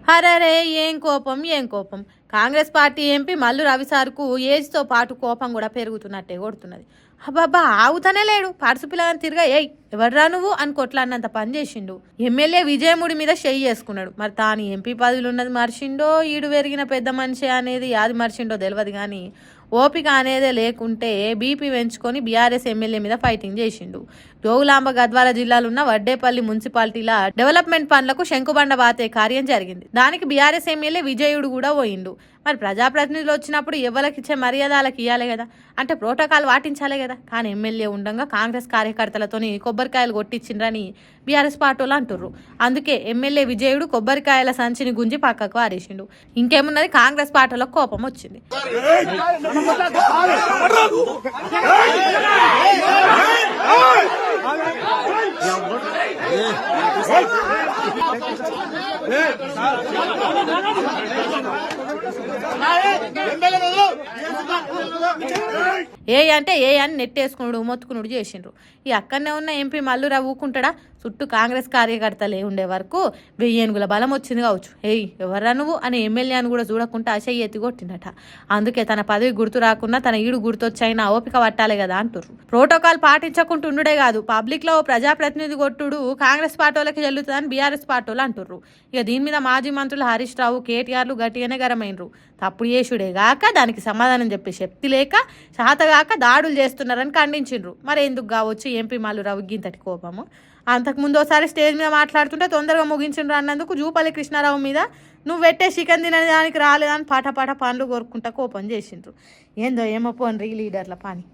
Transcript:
హరరే ఏం కోపం ఏం కోపం. కాంగ్రెస్ పార్టీ ఎంపీ మల్లు రవిసార్కు ఏజ్తో పాటు కోపం కూడా పెరుగుతున్నట్టే కొడుతున్నది. అబ్బాబ్బా ఆగుతానే లేడు. పడుసు పిల్లగాని తిరిగా ఏయ్ ఎవర్రా నువ్వు అని కొట్లాడినంత పని చేసిండు. ఎమ్మెల్యే విజయముడి మీద చెయ్యి చేసుకున్నాడు. మరి తాను ఎంపీ పదవిలో ఉన్నది మర్చిండో, ఈడు పెరిగిన పెద్ద మనిషి అనేది యాది మర్చిండో తెలియదు కానీ ఓపిక అనేదే లేకుంటే బీపీ పెంచుకొని బీఆర్ఎస్ ఎమ్మెల్యే మీద ఫైటింగ్ చేసిండు. జోగులాంబ గద్వాల జిల్లాలో ఉన్న వడ్డేపల్లి మున్సిపాలిటీల డెవలప్మెంట్ పనులకు శంకుబండ బాతే కార్యం జరిగింది. దానికి బీఆర్ఎస్ ఎమ్మెల్యే విజయుడు కూడా పోయిండు. మరి ప్రజాప్రతినిధులు వచ్చినప్పుడు ఎవరికి ఇచ్చే మర్యాదలకు ఇవ్వాలి కదా, అంటే ప్రోటోకాల్ పాటించాలి కదా. కానీ ఎమ్మెల్యే ఉండగా కాంగ్రెస్ కార్యకర్తలతోని కొబ్బరికాయలు కొట్టించిండ్రని బీఆర్ఎస్ పార్టీలు అంటుర్రు. అందుకే ఎమ్మెల్యే విజయుడు కొబ్బరికాయల సంచిని గుంజి పక్కకు ఆరేసిండు. ఇంకేమున్నది, కాంగ్రెస్ పార్టీలకు కోపం వచ్చింది. ఏ అంటే ఏ అని నెట్టేసుకున్నాడు, మొత్తుకునుడు చేసిండ్రు. ఈ అక్కడనే ఉన్న ఎంపీ మల్లురా ఊకుంటాడా? చుట్టూ కాంగ్రెస్ కార్యకర్తలే ఉండే వరకు 1000 ఏనుగుల బలం వచ్చింది కావచ్చు. ఏయ్ ఎవర్రా నువ్వు అని ఎమ్మెల్యే అని కూడా చూడకుండా అశయ్య ఎత్తి కొట్టిందట. అందుకే తన పదవి గుర్తు రాకున్నా తన ఈడు గుర్తొచ్చైనా ఓపిక పట్టాలి కదా అంటుర్రు. ప్రోటోకాల్ పాటించకుండా ఉండుడే కాదు, పబ్లిక్ లో ప్రజాప్రతినిధి కొట్టుడు కాంగ్రెస్ పార్టీ వాళ్ళకి చెల్లుతుందని బీఆర్ఎస్ పార్టీ వాళ్ళు అంటుర్రు. ఇక దీని మీద మాజీ మంత్రులు హరీష్ రావు, కేటీఆర్లు గట్టిగానే గరమైనరు. తప్పుడు చేసుడే గాక దానికి సమాధానం చెప్పే శక్తి లేక శాతగాక దాడులు చేస్తున్నారని ఖండించిండ్రు. మరి ఎందుకు కావచ్చు ఎంపీ మల్లురావు గింతటి కోపము? అంతకుముందు ఒకసారి స్టేజ్ మీద మాట్లాడుతుంటే తొందరగా ముగించిండ్రు అన్నందుకు జూపల్లి కృష్ణారావు మీద నువ్వు పెట్టే చికెన్ తినడానికి రాలేదని పాట పండ్లు కోరుకుంటా కోపం చేసిండ్రు. ఏందో ఏమో పోన్రీ లీడర్ల పని.